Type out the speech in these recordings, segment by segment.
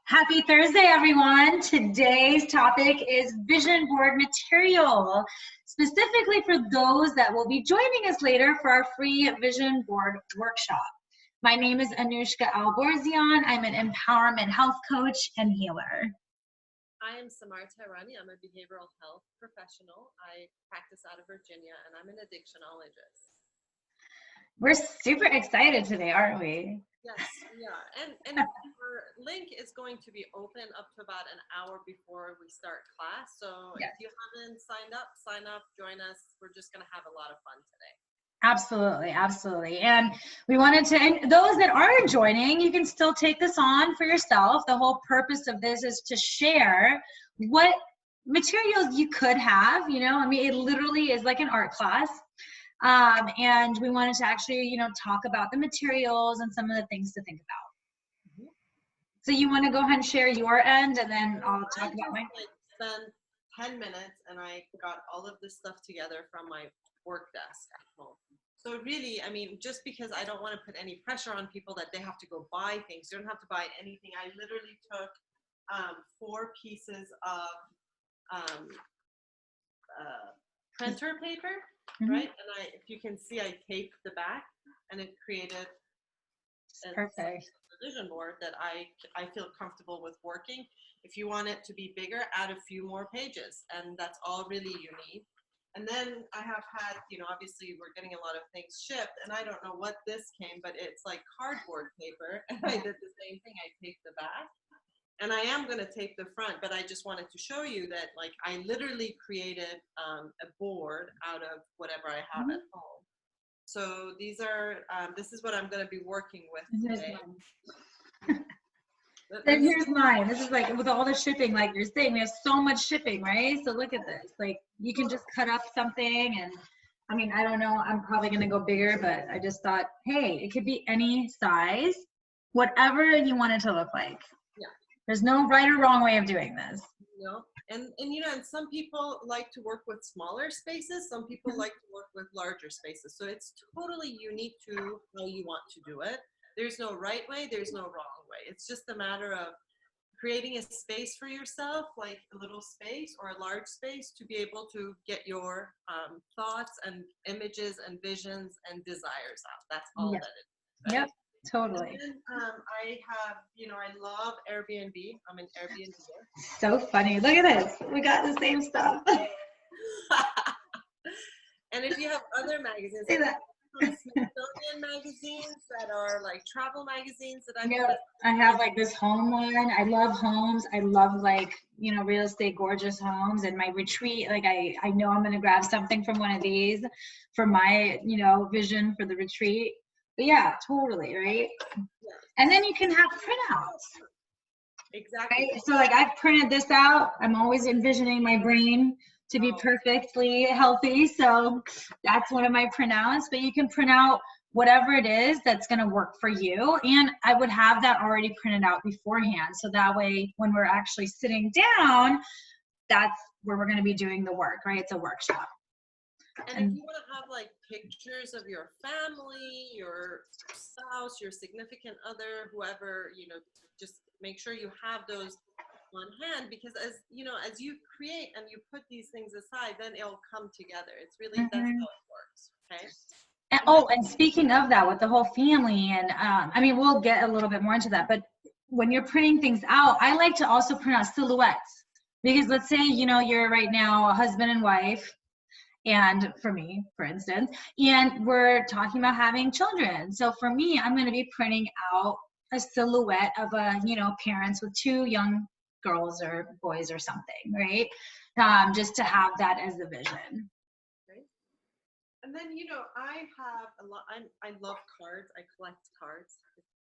Happy Thursday, everyone. Today's topic is vision board material, specifically for those that will be joining us later for our free vision board workshop. My name is Anuschka Alborzian. I'm an empowerment health coach and healer. I am Samar L. I'm a behavioral health professional. I practice out of Virginia, and I'm an addictionologist. We're super excited today, aren't we? Yes, we are. And our link is going to be open up to about an hour before we start class. So yes. If you haven't signed up, sign up, join us. We're just going to have a lot of fun today. Absolutely, absolutely. And we wanted to, and those that aren't joining, you can still take this on for yourself. The whole purpose of this is to share what materials you could have, I mean, it literally is like an art class. And we wanted to actually, talk about the materials and some of the things to think about. Mm-hmm. So you want to go ahead and share your end, and then I'll talk about mine. I spent 10 minutes, and I got all of this stuff together from my work desk at home. So really, I mean, just because I don't want to put any pressure on people that they have to go buy things, you don't have to buy anything. I literally took 4 pieces of printer paper. Mm-hmm. Right, and if you can see, I taped the back, and it created a vision board that I feel comfortable with working. If you want it to be bigger, add a few more pages, and that's all really you need. And then I have had, obviously we're getting a lot of things shipped, and I don't know what this came, but it's like cardboard paper, and I did the same thing. I taped the back. And I am going to tape the front, but I just wanted to show you that, like, I literally created a board out of whatever I have at home. So these are, this is what I'm going to be working with today. Then here's mine. This is like with all the shipping, like you're saying, we have so much shipping, right? So look at this. Like you can just cut up something, and I mean, I don't know, I'm probably going to go bigger, but I just thought, hey, it could be any size, whatever you want it to look like. There's no right or wrong way of doing this. No, and some people like to work with smaller spaces. Some people like to work with larger spaces. So it's totally unique to how you want to do it. There's no right way. There's no wrong way. It's just a matter of creating a space for yourself, like a little space or a large space, to be able to get your thoughts and images and visions and desires out. That's all that it is. Right? Yep. Totally. And then, I have, I love Airbnb. I'm an Airbnb. So funny. Look at this. We got the same stuff. And if you have other magazines, see that. Smithsonian magazines that are like travel magazines that I have like this home one. I love homes. I love real estate, gorgeous homes. And my retreat, like I know I'm going to grab something from one of these for my, vision for the retreat. But yeah, totally, right? Yeah. And then you can have printouts. Exactly. Right? So like I've printed this out. I'm always envisioning my brain to be perfectly healthy. So that's one of my printouts. But you can print out whatever it is that's going to work for you. And I would have that already printed out beforehand. So that way, when we're actually sitting down, that's where we're going to be doing the work, right? It's a workshop. And if you want to have like pictures of your family, your spouse, your significant other, whoever, just make sure you have those on hand, because as you create and you put these things aside, then it'll come together. It's really, that's how it works. Okay. And speaking of that, with the whole family, and I mean, we'll get a little bit more into that, but when you're printing things out, I like to also print out silhouettes, because let's say, you're right now a husband and wife, and for me, for instance, and we're talking about having children. So for me, I'm going to be printing out a silhouette of parents with 2 young girls or boys or something, right? Just to have that as the vision. Okay. And then, I have a lot, I love cards. I collect cards.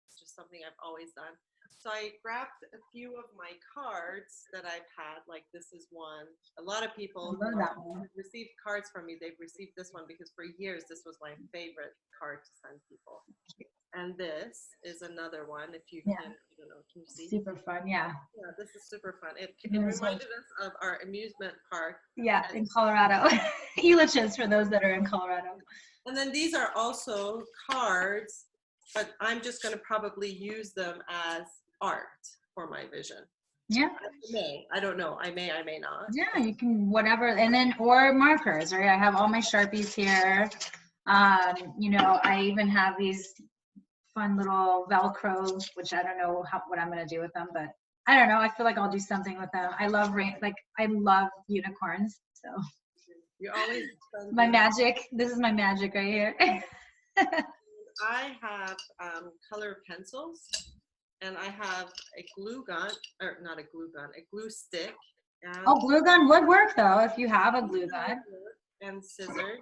It's just something I've always done. So I grabbed a few of my cards that I've had, like this is one. A lot of people who have received cards from me, they've received this one because for years this was my favorite card to send people. And this is another one. If you can, I don't know, can you see? Super fun, yeah. Yeah, this is super fun. It reminded us of our amusement park. Yeah, in Colorado. Helix, for those that are in Colorado. And then these are also cards, but I'm just going to probably use them as art for my vision. Yeah. I don't know. I may not. Yeah, you can, whatever. And then, or markers, right? I have all my Sharpies here. You know, I even have these fun little Velcro, which I don't know what I'm going to do with them, but I don't know. I feel like I'll do something with them. I love I love unicorns. So You always my magic. This is my magic right here. I have color pencils, and I have a glue gun, or not a glue gun, a glue stick. And oh, glue gun would work though if you have a glue gun. And scissors.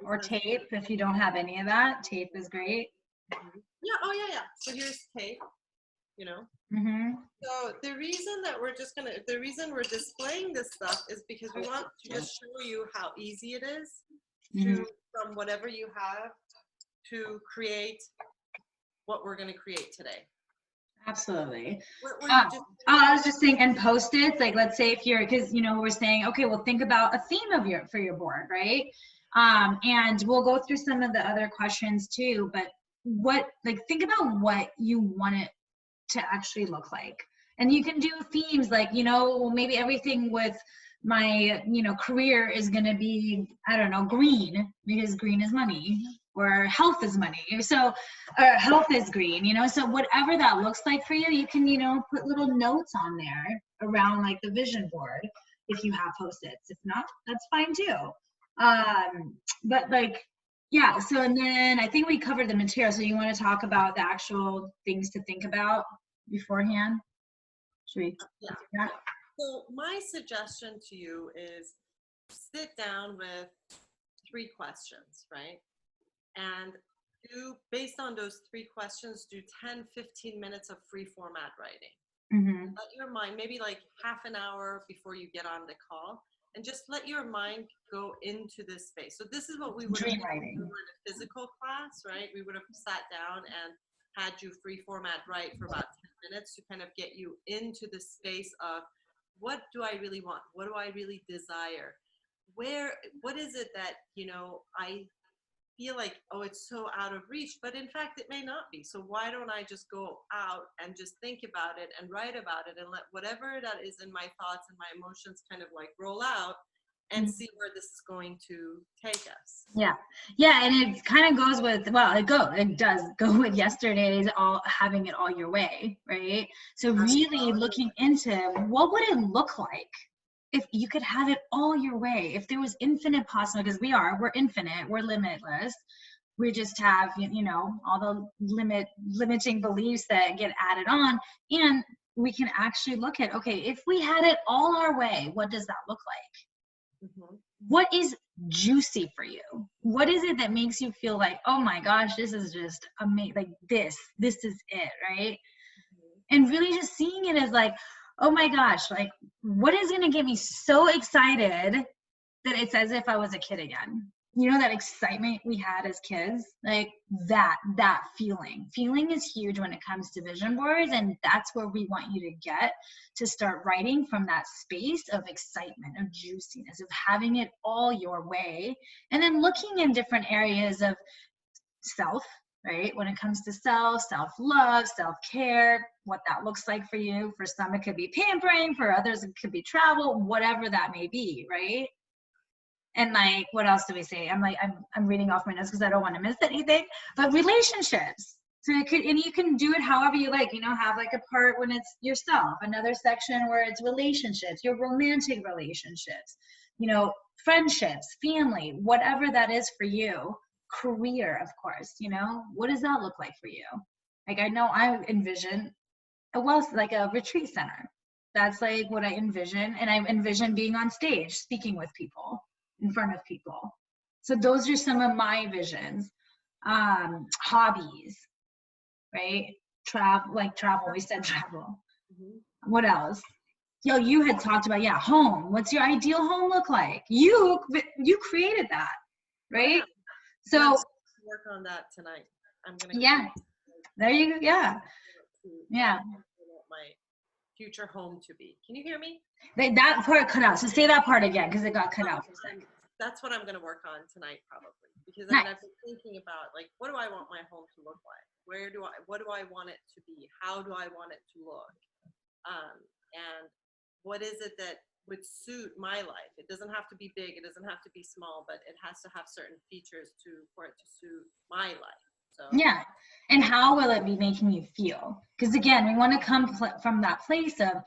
Or tape if you don't have any of that. Tape is great. Yeah. Oh yeah. So here's tape. You know. So the reason that the reason we're displaying this stuff is because we want to just show you how easy it is to, from whatever you have, to create what we're going to create today. Absolutely. I was just saying, and Post-its, like let's say if you're, because you know we're saying, okay, well think about a theme of for your board, right? And we'll go through some of the other questions too, but think about what you want it to actually look like. And you can do themes like, you know, well, maybe everything with my, you know, career is going to be, I don't know, green, because green is money, or health is money. So, or health is green, you know, so whatever that looks like for you, you can, you know, put little notes on there around like the vision board if you have Post-its. If not, that's fine too. But like, yeah, so and then I think we covered the material. So you want to talk about the actual things to think about beforehand? Should we? Yeah. So my suggestion to you is sit down with 3 questions, right? And based on those 3 questions, do 10-15 minutes of free format writing. Let your mind, maybe like half an hour before you get on the call, and just let your mind go into this space. So this is what we would have done in a physical class, right? We would have sat down and had you free format write for about 10 minutes to kind of get you into the space of, what do I really want? What do I really desire? What is it that, you know, I feel like, oh, it's so out of reach, but in fact it may not be. So why don't I just go out and just think about it and write about it and let whatever that is in my thoughts and my emotions kind of like roll out and see where this is going to take us. Yeah, and it kind of goes with, well, it does go with yesterday's having it all your way, right? So really looking into what would it look like if you could have it all your way, if there was infinite possible, because we're infinite, we're limitless. We just have, you know, all the limiting beliefs that get added on, and we can actually look at, okay, if we had it all our way, what does that look like? What is juicy for you? What is it that makes you feel like, oh my gosh, this is just amazing, like this is it, right? And really just seeing it as like, oh my gosh, like what is going to get me so excited that it's as if I was a kid again? You know, that excitement we had as kids, like that feeling is huge when it comes to vision boards. And that's where we want you to get to start writing, from that space of excitement, of juiciness, of having it all your way. And then looking in different areas of self, right? When it comes to self-love, self-care, what that looks like for you. For some, it could be pampering. For others, it could be travel, whatever that may be, right? And like, what else do we say? I'm reading off my notes because I don't want to miss anything. But relationships. So it could, and you can do it however you like. You know, have like a part when it's yourself, another section where it's relationships, your romantic relationships, you know, friendships, family, whatever that is for you. Career, of course. You know, what does that look like for you? Like, I know I envision like a retreat center. That's like what I envision, and I envision being on stage, speaking with people, in front of people. So those are some of my visions. Hobbies, right? Travel, we said travel. What else? Yo, you had talked about, home. What's your ideal home look like? You created that, right? So work on that tonight. I'm gonna there you go. Yeah. I want my future home to be. Can you hear me? That part cut out. So say that part again, because it got cut out for a second. That's what I'm going to work on tonight, probably, because I've been thinking about, like, what do I want my home to look like? What do I want it to be? How do I want it to look? and what is it that would suit my life. It doesn't have to be big, it doesn't have to be small, but it has to have certain features for it to suit my life. So yeah. And how will it be making you feel? Because again, we want to come from that place of,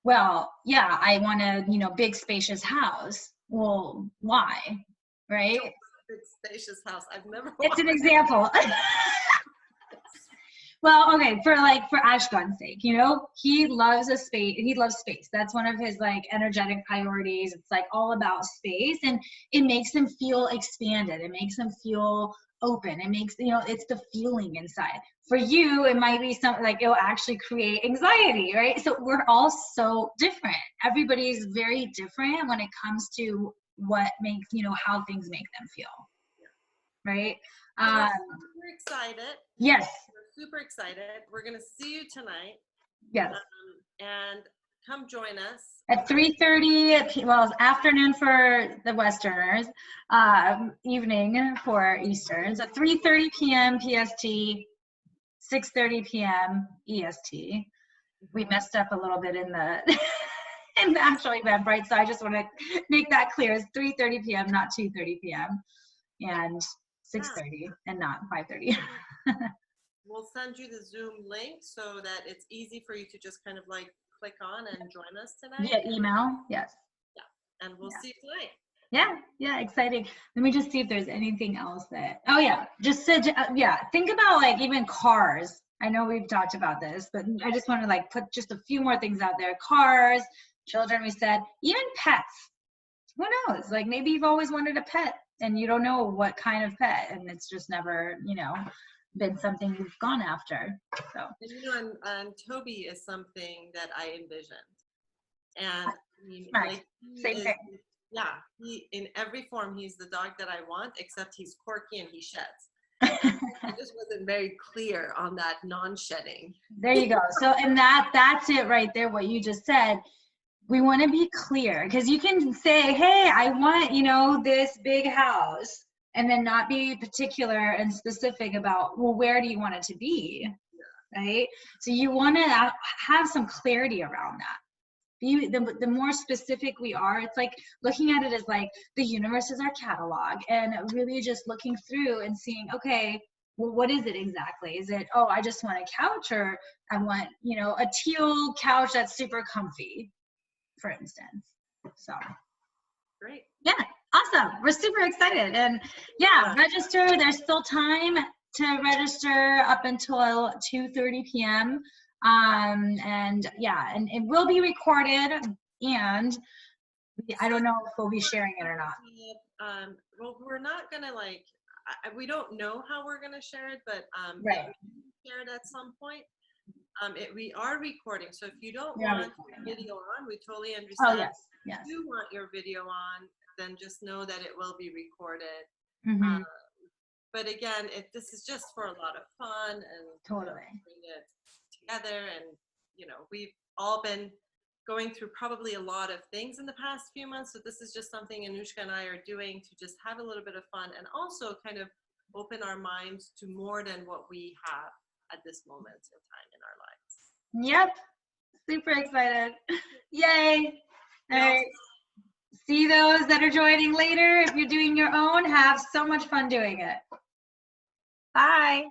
well, yeah, I want a, you know, big spacious house. Well, why? Right? big spacious house. I've never It's an example. Well, okay, for Ashkan's sake, you know, he loves space. That's one of his like energetic priorities. It's like all about space, and it makes him feel expanded. It makes him feel open. It makes, you know, it's the feeling inside. For you, it might be something like it'll actually create anxiety, right? So we're all so different. Everybody's very different when it comes to what makes, you know, how things make them feel, right? We're super excited. Yes. We're super excited. We're going to see you tonight. Yes. And come join us. At 3:30, well, it's afternoon for the Westerners, evening for Easterns. At 3:30 p.m. PST, 6:30 p.m. EST. We messed up a little bit in the in the actual event, right? So I just want to make that clear. It's 3:30 p.m., not 2:30 p.m. and 6:30 and not 5:30. We'll send you the Zoom link so that it's easy for you to just kind of like click on and join us tonight. Via email, yes. Yeah, and we'll see you tonight. Yeah, exciting. Let me just see if there's anything else that, oh yeah, just said, yeah, think about like even cars. I know we've talked about this, but I just want to like put just a few more things out there. Cars, children, we said, even pets. Who knows? Like maybe you've always wanted a pet and you don't know what kind of pet, and it's just never, you know, been something you've gone after. So, and you know, and Toby is something that I envisioned, and like same thing. Yeah, he in every form he's the dog that I want, except he's quirky and he sheds. I just wasn't very clear on that non-shedding. There you go. So, and that's it right there. What you just said. We want to be clear, because you can say, hey, I want, you know, this big house, and then not be particular and specific about, well, where do you want it to be, right? So you want to have some clarity around that. The more specific we are, it's like looking at it as like the universe is our catalog, and really just looking through and seeing, okay, well, what is it exactly? Is it, oh, I just want a couch, or I want, you know, a teal couch that's super comfy, for instance. So great. Yeah, awesome. We're super excited. And yeah, register. There's still time to register up until 2:30 p.m. And yeah, and it will be recorded, and I don't know if we'll be sharing it or not. Well, we're not gonna like, we don't know how we're gonna share it, but right. We share it at some point. We are recording, so if you don't want your video on, we totally understand. Oh, yes. If you want your video on, then just know that it will be recorded. Mm-hmm. But again, this is just for a lot of fun and totally bring it together. And you know, we've all been going through probably a lot of things in the past few months, so this is just something Anuschka and I are doing to just have a little bit of fun and also kind of open our minds to more than what we have at this moment in time in our lives. Yep. Super excited. Yay. All right. See those that are joining later. If you're doing your own, have so much fun doing it. Bye.